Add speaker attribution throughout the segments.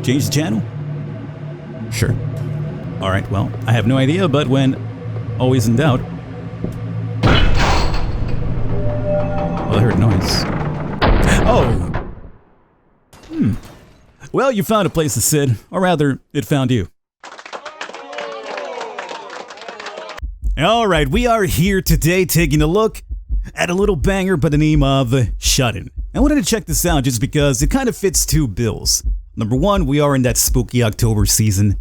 Speaker 1: Change the channel? Sure. Alright, well, I have no idea, but when always in doubt. Well, I heard noise. Oh! Well, you found a place to sit, or rather, it found you. Alright, we are here today taking a look at a little banger by the name of Shut-In. I wanted to check this out just because it kind of fits two bills. Number one, we are in that spooky October season.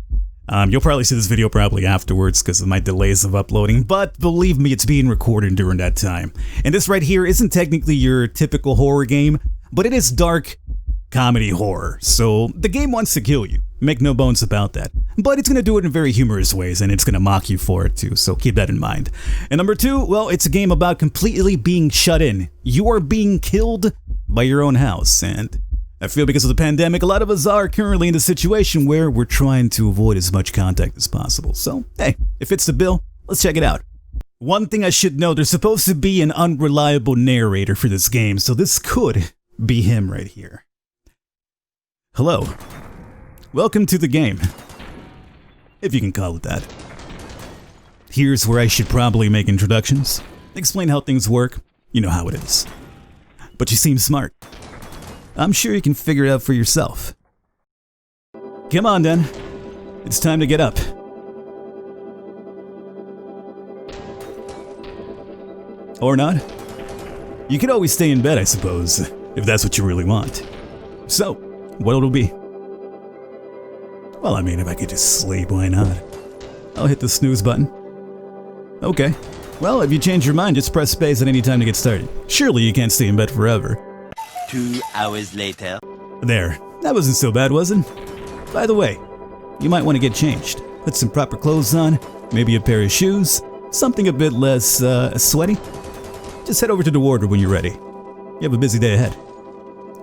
Speaker 1: You'll probably see this video probably afterwards because of my delays of uploading, but believe me, it's being recorded during that time. And this right here isn't technically your typical horror game, but it is dark comedy horror, so the game wants to kill you. Make no bones about that. But it's going to do it in very humorous ways, and it's going to mock you for it too, so keep that in mind. And number two, well, it's a game about completely being shut in. You are being killed by your own house, and I feel because of the pandemic, a lot of us are currently in the situation where we're trying to avoid as much contact as possible. So, hey, if it's the bill, let's check it out. One thing I should know, there's supposed to be an unreliable narrator for this game, so this could be him right here. Hello. Welcome to the game. If you can call it that. Here's where I should probably make introductions, explain how things work, you know how it is. But you seem smart. I'm sure you can figure it out for yourself. Come on then, it's time to get up. Or not. You could always stay in bed, I suppose, if that's what you really want. So, what'll it be? Well, I mean, if I could just sleep, why not? I'll hit the snooze button. Okay. Well, if you change your mind, just press space at any time to get started. Surely you can't stay in bed forever.
Speaker 2: 2 hours later.
Speaker 1: There. That wasn't so bad, was it? By the way, you might want to get changed. Put some proper clothes on, maybe a pair of shoes, something a bit less, sweaty. Just head over to the wardrobe when you're ready. You have a busy day ahead.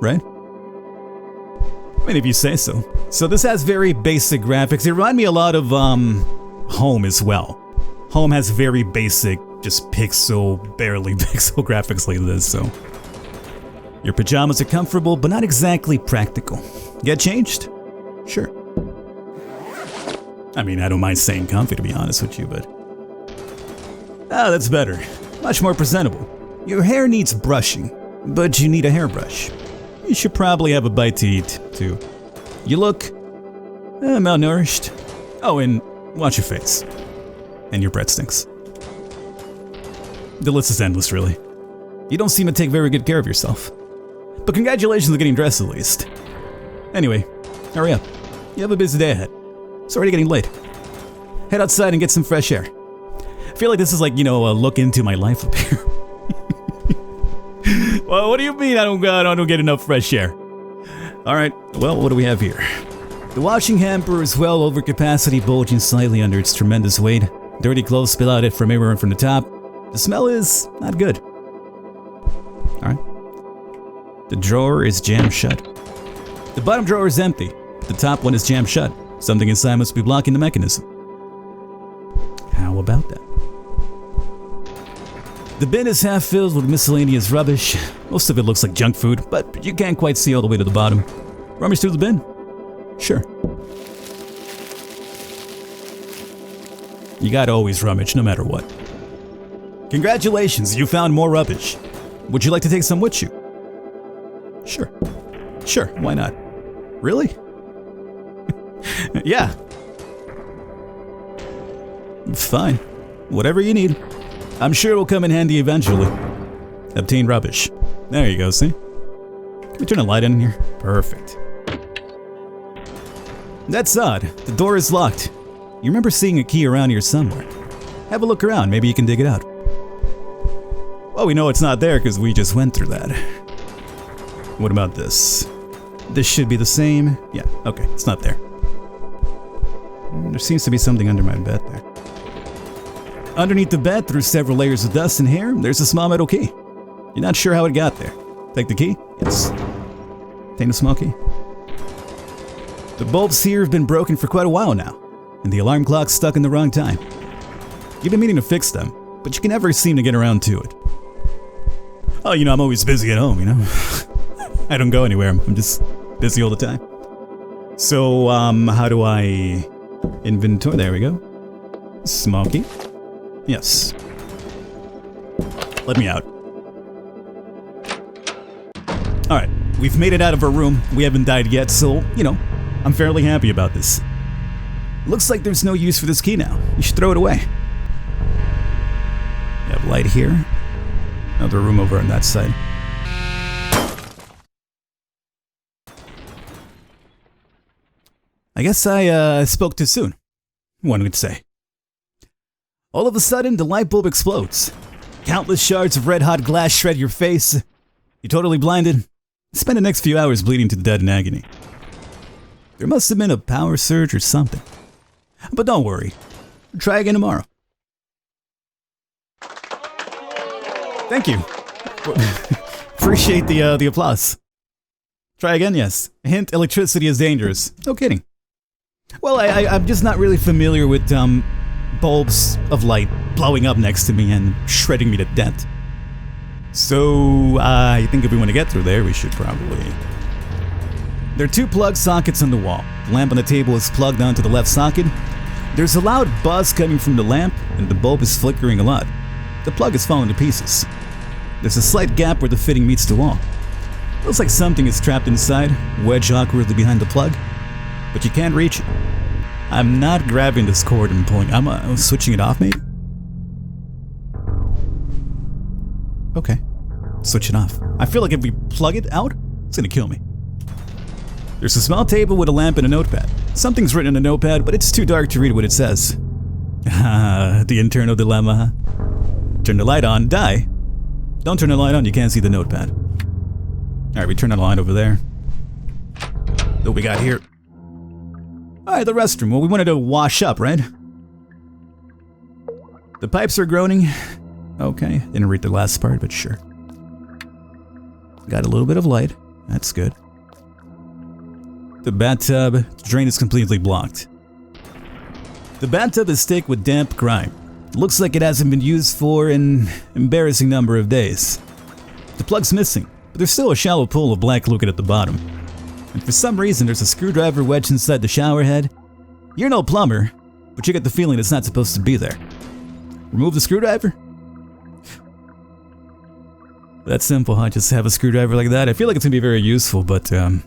Speaker 1: Right? I mean, if you say so. So this has very basic graphics. They remind me a lot of, Home as well. Home has very basic, just barely pixel graphics like this, so. Your pajamas are comfortable, but not exactly practical. Get changed? Sure. I mean, I don't mind saying comfy, to be honest with you, but. Ah, that's better. Much more presentable. Your hair needs brushing, but you need a hairbrush. You should probably have a bite to eat, too. You look malnourished. Oh, and watch your face. And your breath stinks. The list is endless, really. You don't seem to take very good care of yourself. But congratulations on getting dressed at least. Anyway, hurry up. You have a busy day ahead. It's already getting late. Head outside and get some fresh air. I feel like this is like, a look into my life up here. Well, what do you mean I don't get enough fresh air? Alright, well, what do we have here? The washing hamper is well over capacity, bulging slightly under its tremendous weight. Dirty clothes spill out it from everywhere from the top. The smell is not good. Alright. The drawer is jammed shut. The bottom drawer is empty, but the top one is jammed shut. Something inside must be blocking the mechanism. How about that? The bin is half filled with miscellaneous rubbish. Most of it looks like junk food, but you can't quite see all the way to the bottom. Rummage through the bin? Sure. You gotta always rummage, no matter what. Congratulations, you found more rubbish. Would you like to take some with you? Sure. Sure, why not? Really? Yeah. Fine. Whatever you need. I'm sure it will come in handy eventually. Obtain rubbish. There you go, see? Can we turn a light in here? Perfect. That's odd. The door is locked. You remember seeing a key around here somewhere. Have a look around, maybe you can dig it out. Well, we know it's not there because we just went through that. What about this? This should be the same. Yeah, okay, it's not there. There seems to be something under my bed there. Underneath the bed, through several layers of dust and hair, there's a small metal key. You're not sure how it got there. Take the key? Yes. Take the small key. The bulbs here have been broken for quite a while now, and the alarm clock's stuck in the wrong time. You've been meaning to fix them, but you can never seem to get around to it. Oh, I'm always busy at home, I don't go anywhere, I'm just busy all the time. So, how do I inventory? There we go. Smoky. Yes. Let me out. Alright, we've made it out of our room. We haven't died yet, so, you know, I'm fairly happy about this. Looks like there's no use for this key now. You should throw it away. We have light here. Another room over on that side. I guess I spoke too soon. One would say. All of a sudden, the light bulb explodes. Countless shards of red-hot glass shred your face. You're totally blinded. Spend the next few hours bleeding to death in agony. There must have been a power surge or something. But don't worry. Try again tomorrow. Thank you. Appreciate the applause. Try again, yes. Hint, electricity is dangerous. No kidding. Well, I'm just not really familiar with bulbs of light blowing up next to me and shredding me to death. So, I think if we want to get through there, we should probably... There are two plug sockets on the wall. The lamp on the table is plugged onto the left socket. There's a loud buzz coming from the lamp, and the bulb is flickering a lot. The plug is falling to pieces. There's a slight gap where the fitting meets the wall. Looks like something is trapped inside, wedged awkwardly behind the plug, but you can't reach it. I'm not grabbing this cord and pulling. I'm switching it off, maybe? Okay. Switch it off. I feel like if we plug it out, it's gonna kill me. There's a small table with a lamp and a notepad. Something's written in a notepad, but it's too dark to read what it says. The internal dilemma, huh? Turn the light on, die. Don't turn the light on, you can't see the notepad. Alright, we turn the light over there. What we got here? Alright, the restroom. Well, we wanted to wash up, right? The pipes are groaning. Okay, didn't read the last part, but sure. Got a little bit of light. That's good. The bathtub drain is completely blocked. The bathtub is thick with damp grime. Looks like it hasn't been used for an embarrassing number of days. The plug's missing, but there's still a shallow pool of black liquid at the bottom. And for some reason there's a screwdriver wedged inside the shower head. You're no plumber, but you get the feeling it's not supposed to be there. Remove the screwdriver? That's simple, huh? Just have a screwdriver like that. I feel like it's gonna be very useful, but okay.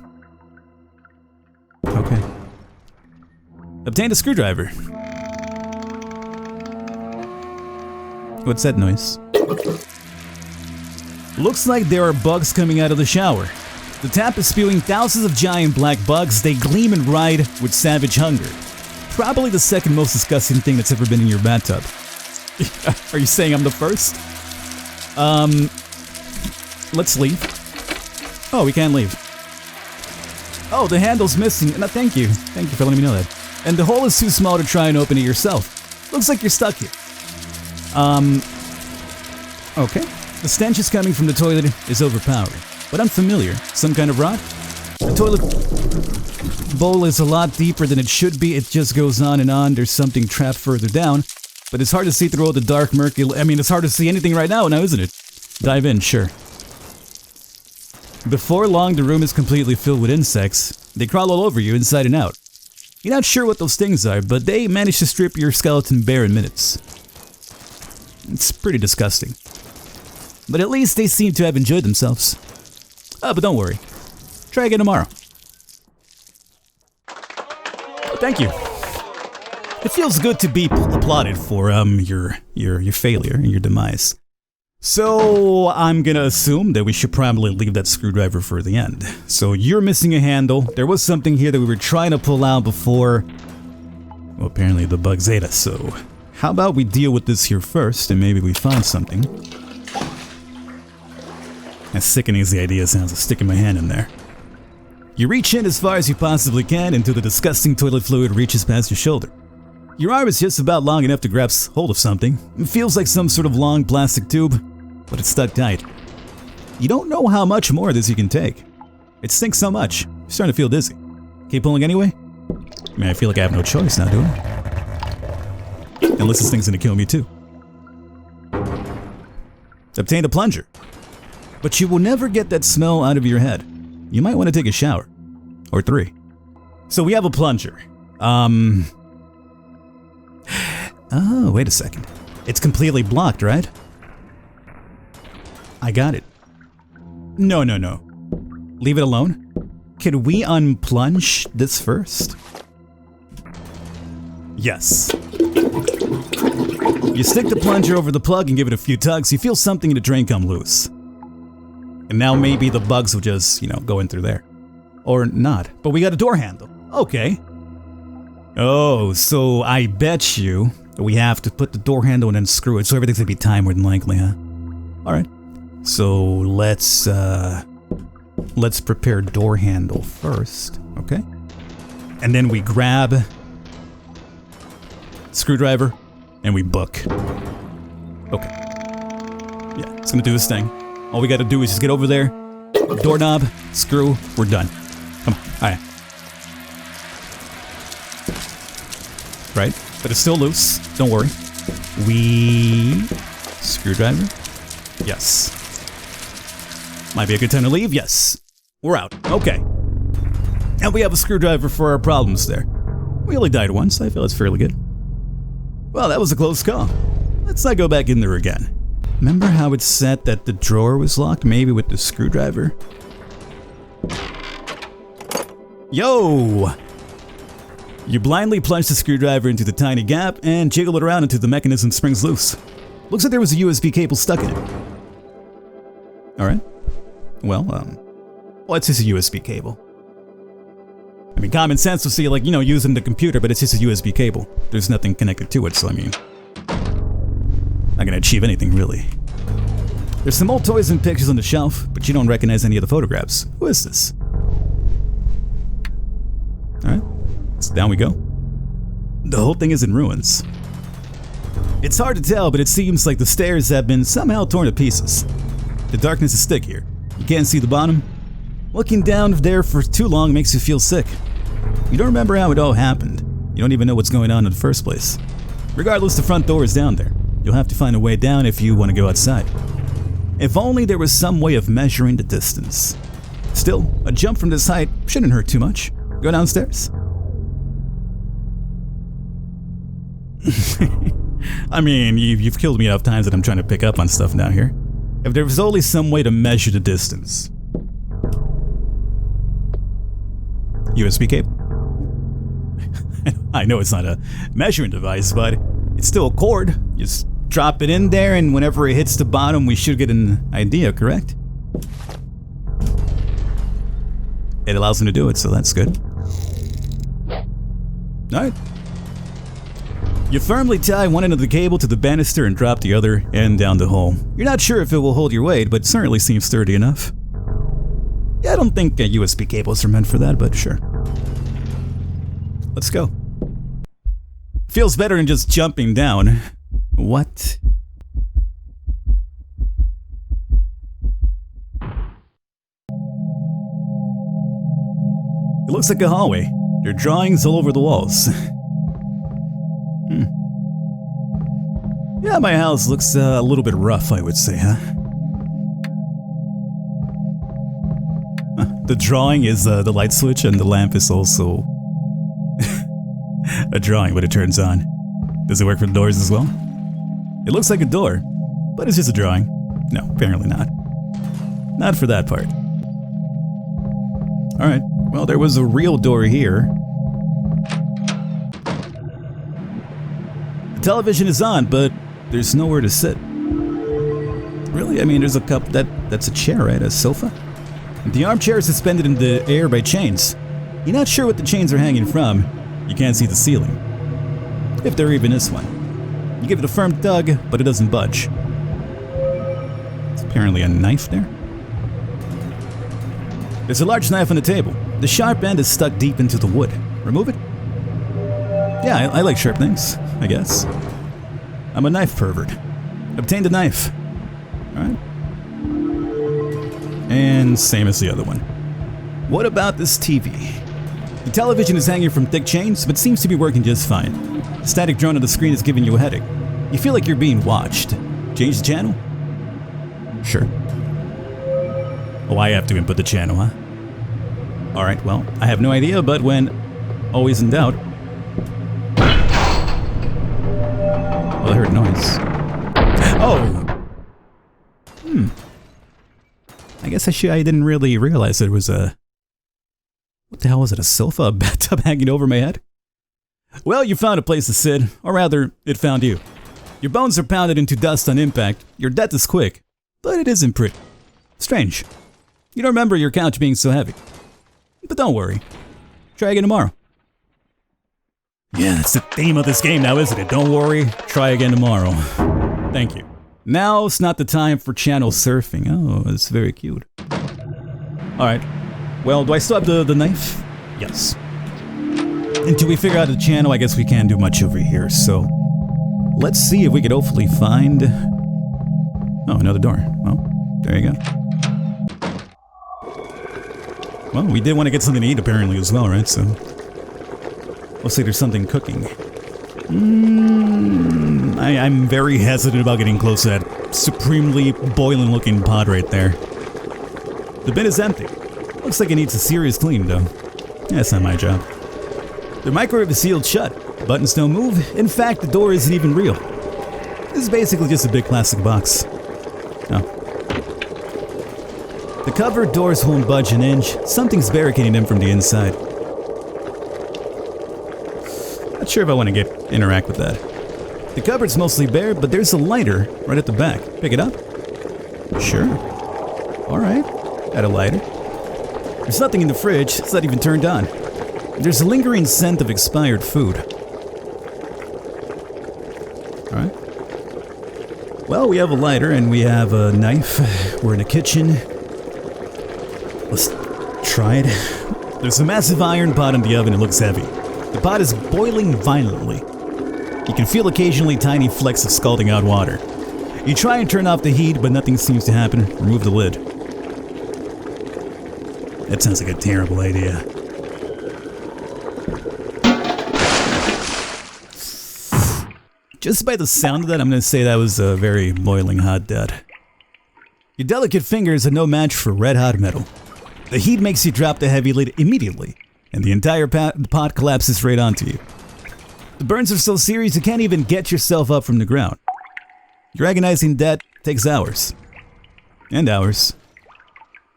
Speaker 1: Obtain a screwdriver. What's that noise? Looks like there are bugs coming out of the shower. The tap is spewing thousands of giant black bugs. They gleam and ride with savage hunger. Probably the second most disgusting thing that's ever been in your bathtub. Are you saying I'm the first? Let's leave. Oh, we can't leave. Oh, the handle's missing. No, thank you. Thank you for letting me know that. And the hole is too small to try and open it yourself. Looks like you're stuck here. Okay. The stench is coming from the toilet is overpowering, but unfamiliar. Some kind of rot? The toilet bowl is a lot deeper than it should be. It just goes on and on. There's something trapped further down, but it's hard to see through all the dark, murky... I mean, it's hard to see anything right now, isn't it? Dive in, sure. Before long, the room is completely filled with insects. They crawl all over you, inside and out. You're not sure what those things are, but they manage to strip your skeleton bare in minutes. It's pretty disgusting. But at least they seem to have enjoyed themselves. But don't worry. Try again tomorrow. Thank you. It feels good to be applauded for your failure and your demise. So I'm gonna assume that we should probably leave that screwdriver for the end. So you're missing a handle. There was something here that we were trying to pull out before. Well, apparently the bugs ate us, so how about we deal with this here first and maybe we find something. As sickening as the idea sounds of sticking my hand in there. You reach in as far as you possibly can until the disgusting toilet fluid reaches past your shoulder. Your arm is just about long enough to grab hold of something. It feels like some sort of long plastic tube, but it's stuck tight. You don't know how much more of this you can take. It stinks so much, you're starting to feel dizzy. Keep pulling anyway? I mean, I feel like I have no choice now, do I? Unless this thing's gonna kill me too. Obtain a plunger. But you will never get that smell out of your head. You might want to take a shower. Or 3. So we have a plunger. Oh, wait a second. It's completely blocked, right? I got it. No. Leave it alone. Can we unplunge this first? Yes. You stick the plunger over the plug and give it a few tugs, you feel something in the drain come loose. And now maybe the bugs will just, go in through there. Or not. But we got a door handle. Okay. Oh, so I bet you we have to put the door handle and then screw it, so everything's gonna be timed more than likely, huh? Alright. So let's prepare door handle first, okay? And then we grab screwdriver and we book. Okay. Yeah, it's gonna do this thing. All we gotta do is just get over there, doorknob, screw, we're done. Come on, alright. Right, but it's still loose, don't worry. Screwdriver? Yes. Might be a good time to leave, yes. We're out, okay. And we have a screwdriver for our problems there. We only died once, I feel it's fairly good. Well, that was a close call. Let's not go back in there again. Remember how it said that the drawer was locked, maybe with the screwdriver? Yo! You blindly plunge the screwdriver into the tiny gap and jiggle it around until the mechanism springs loose. Looks like there was a USB cable stuck in it. Alright. Well, it's just a USB cable. I mean, common sense will see, using the computer, but it's just a USB cable. There's nothing connected to it, so I mean, not gonna achieve anything, really. There's some old toys and pictures on the shelf, but you don't recognize any of the photographs. Who is this? Alright. So down we go. The whole thing is in ruins. It's hard to tell, but it seems like the stairs have been somehow torn to pieces. The darkness is thick here. You can't see the bottom. Looking down there for too long makes you feel sick. You don't remember how it all happened. You don't even know what's going on in the first place. Regardless, the front door is down there. You'll have to find a way down if you want to go outside. If only there was some way of measuring the distance. Still, a jump from this height shouldn't hurt too much. Go downstairs. I mean, you've killed me enough times that I'm trying to pick up on stuff down here. If there was only some way to measure the distance. USB cable? I know it's not a measuring device, but it's still a cord. Just drop it in there, and whenever it hits the bottom, we should get an idea, correct? It allows him to do it, so that's good. Alright. You firmly tie one end of the cable to the banister and drop the other end down the hole. You're not sure if it will hold your weight, but it certainly seems sturdy enough. Yeah, I don't think USB cables are meant for that, but sure. Let's go. Feels better than just jumping down. What? It looks like a hallway. There are drawings all over the walls. Yeah, my house looks a little bit rough, I would say, huh? The drawing is the light switch, and the lamp is also a drawing, but it turns on. Does it work for the doors as well? It looks like a door, but it's just a drawing. No, apparently not. Not for that part. Alright, well, there was a real door here. The television is on, but there's nowhere to sit. Really? I mean, there's a cup that's a chair, right? A sofa? The armchair is suspended in the air by chains. You're not sure what the chains are hanging from. You can't see the ceiling. If there even is one. You give it a firm tug, but it doesn't budge. It's apparently a knife there. There's a large knife on the table. The sharp end is stuck deep into the wood. Remove it? Yeah, I like sharp things, I guess. I'm a knife pervert. Obtained a knife. Alright. And same as the other one. What about this TV? The television is hanging from thick chains, but seems to be working just fine. The static drone on the screen is giving you a headache. You feel like you're being watched. Change the channel? Sure. Oh, I have to input the channel, huh? Alright, well, I have no idea, but when Always in doubt. Well, I heard a noise. Oh! I guess I didn't really realize it was a... What the hell was it? A sofa? A bathtub hanging over my head? Well, you found a place to sit. Or rather, it found you. Your bones are pounded into dust on impact. Your death is quick. But it isn't pretty. Strange. You don't remember your couch being so heavy. But don't worry. Try again tomorrow. Yeah, that's the theme of this game now, isn't it? Don't worry. Try again tomorrow. Thank you. Now it's not the time for channel surfing. Oh, it's very cute. Alright. Well, do I still have the knife? Yes. Until we figure out the channel, I guess we can't do much over here, so... Let's see if we could hopefully find... Oh, another door. Well, there you go. Well, we did want to get something to eat apparently as well, right? So... Looks like there's something cooking. I'm very hesitant about getting close to that supremely boiling looking pot right there. The bin is empty. Looks like it needs a serious clean though. That's not my job. The microwave is sealed shut. Buttons don't move. In fact, the door isn't even real. This is basically just a big plastic box. Oh. The cupboard doors won't budge an inch. Something's barricading them from the inside. Not sure if I want to interact with that. The cupboard's mostly bare, but there's a lighter right at the back. Pick it up? Sure. Alright. Got a lighter. There's nothing in the fridge. It's not even turned on. There's a lingering scent of expired food. Alright. Well, we have a lighter and we have a knife. We're in the kitchen. Let's try it. There's a massive iron pot in the oven. It looks heavy. The pot is boiling violently. You can feel occasionally tiny flecks of scalding hot water. You try and turn off the heat, but nothing seems to happen. Remove the lid. That sounds like a terrible idea. Just by the sound of that, I'm going to say that was a very boiling hot death. Your delicate fingers are no match for red-hot metal. The heat makes you drop the heavy lid immediately, and the entire pot collapses right onto you. The burns are so serious you can't even get yourself up from the ground. Your agonizing death takes hours. And hours.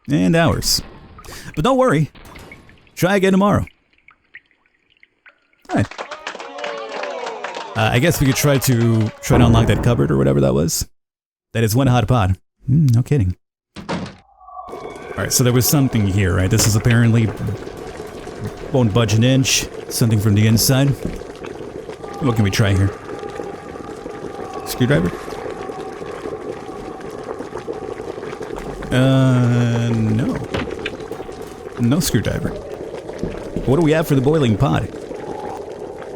Speaker 1: And hours. But don't worry. Try again tomorrow. Alright. I guess we could try to unlock that cupboard or whatever that was. That is one hot pot. No kidding. Alright, so there was something here, right? This is apparently... won't budge an inch. Something from the inside. What can we try here? Screwdriver? No. No screwdriver. What do we have for the boiling pot?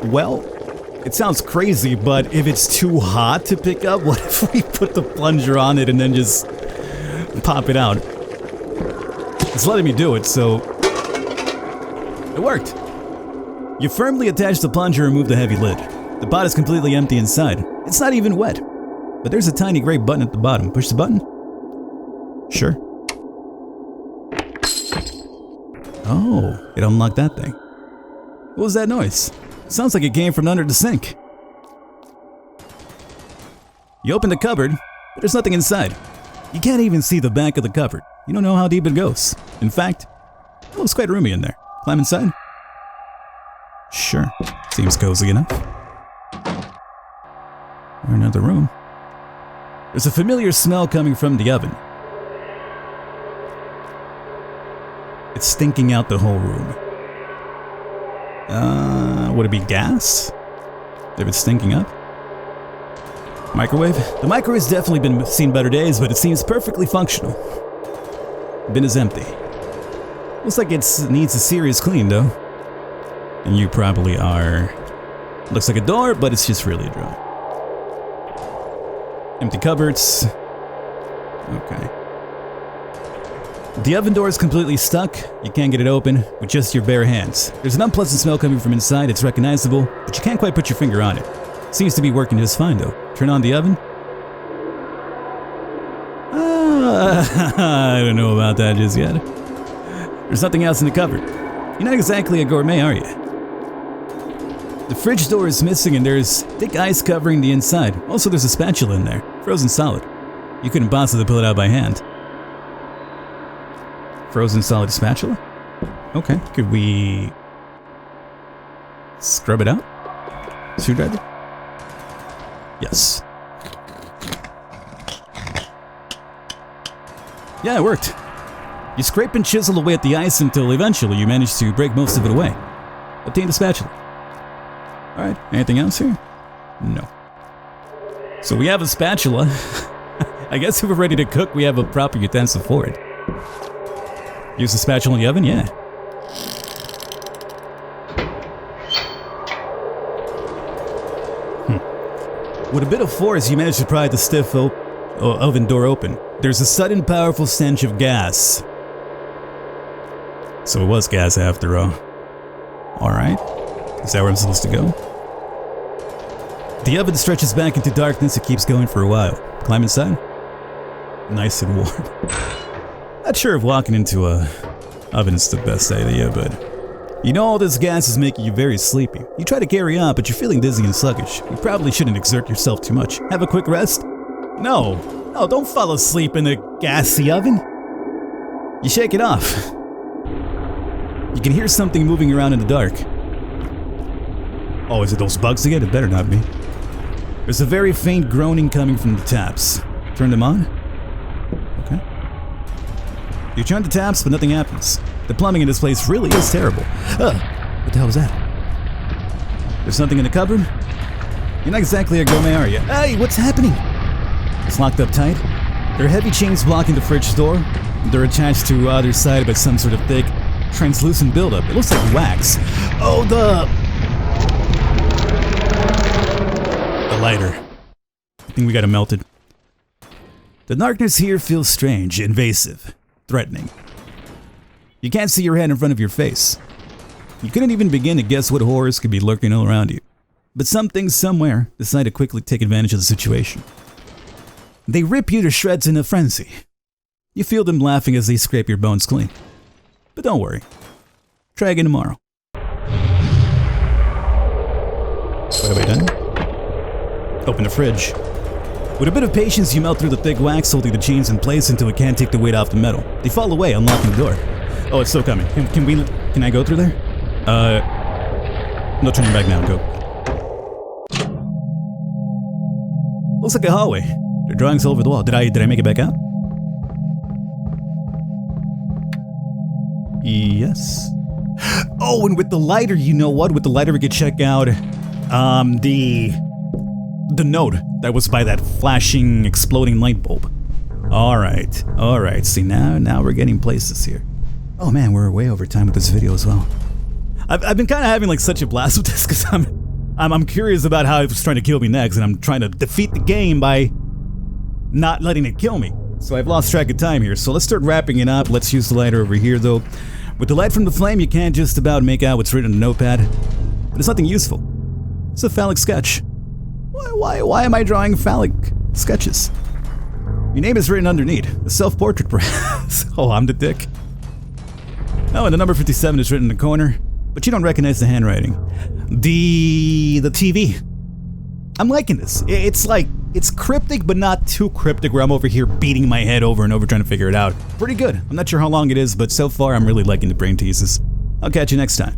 Speaker 1: Well, it sounds crazy, but if it's too hot to pick up, what if we put the plunger on it and then just pop it out? It's letting me do it, so... It worked! You firmly attach the plunger and remove the heavy lid. The pot is completely empty inside. It's not even wet. But there's a tiny gray button at the bottom. Push the button? Sure. Oh, it unlocked that thing. What was that noise? Sounds like it came from under the sink. You open the cupboard, but there's nothing inside. You can't even see the back of the cupboard. You don't know how deep it goes. In fact, it looks quite roomy in there. Climb inside? Sure. Seems cozy enough. Or another room. There's a familiar smell coming from the oven. It's stinking out the whole room. Would it be gas? If it's stinking up? Microwave? The microwave's definitely been seen better days, but it seems perfectly functional. The bin is empty. Looks like it needs a serious clean, though. And you probably are... Looks like a door, but it's just really dry. Empty cupboards. Okay. The oven door is completely stuck. You can't get it open with just your bare hands. There's an unpleasant smell coming from inside. It's recognizable, but you can't quite put your finger on it. Seems to be working just fine, though. Turn on the oven. I don't know about that just yet. There's nothing else in the cupboard. You're not exactly a gourmet, are you? The fridge door is missing and there's thick ice covering the inside. Also, there's a spatula in there, frozen solid. You couldn't possibly pull it out by hand. Frozen solid spatula? Okay, could we scrub it out? Screwdriver? Yes. Yeah, it worked. You scrape and chisel away at the ice until eventually you manage to break most of it away. Obtain the spatula. Alright, anything else here? No. So we have a spatula. I guess if we're ready to cook, we have a proper utensil for it. Use the spatula in the oven? Yeah. With a bit of force, you manage to pry the stiff oven door open. There's a sudden powerful stench of gas. So it was gas after all. Alright. Is that where I'm supposed to go? The oven stretches back into darkness. It keeps going for a while. Climb inside. Nice and warm. Not sure if walking into a oven is the best idea, but you know all this gas is making you very sleepy. You try to carry on, but you're feeling dizzy and sluggish. You probably shouldn't exert yourself too much. Have a quick rest? No, don't fall asleep in the gassy oven. You shake it off. You can hear something moving around in the dark. Oh, is it those bugs again? It better not be. There's a very faint groaning coming from the taps. Turn them on? Okay. You turn the taps, but nothing happens. The plumbing in this place really is terrible. What the hell was that? There's something in the cupboard? You're not exactly a gourmet, are you? Hey, what's happening? It's locked up tight. There are heavy chains blocking the fridge door. They're attached to either side by some sort of thick, translucent buildup. It looks like wax. Oh, the lighter. I think we got it melted. The darkness here feels strange, invasive, threatening. You can't see your hand in front of your face. You couldn't even begin to guess what horrors could be lurking all around you. But some things somewhere decide to quickly take advantage of the situation. They rip you to shreds in a frenzy. You feel them laughing as they scrape your bones clean. But don't worry. Try again tomorrow. What have I done? Open the fridge. With a bit of patience, you melt through the thick wax, holding the chains in place until it can't take the weight off the metal. They fall away, unlocking the door. Oh, it's still coming. Can I go through there? No turning back now. Go. Looks like a hallway. There are drawings all over the wall. Did I make it back out? Yes. Oh, and with the lighter, you know what? With the lighter, we could check out the note that was by that flashing, exploding light bulb. All right. See, now we're getting places here. Oh man, we're way over time with this video as well. I've been kind of having like such a blast with this because I'm curious about how it was trying to kill me next, and I'm trying to defeat the game by not letting it kill me. So I've lost track of time here. So let's start wrapping it up. Let's use the lighter over here though. With the light from the flame, you can't just about make out what's written on the notepad, but it's nothing useful. It's a phallic sketch. Why am I drawing phallic sketches? Your name is written underneath. A self-portrait, perhaps. Oh, I'm the dick. Oh, and the number 57 is written in the corner, but you don't recognize the handwriting. The TV. I'm liking this. It's cryptic, but not too cryptic where I'm over here beating my head over and over trying to figure it out. Pretty good. I'm not sure how long it is, but so far I'm really liking the brain teases. I'll catch you next time.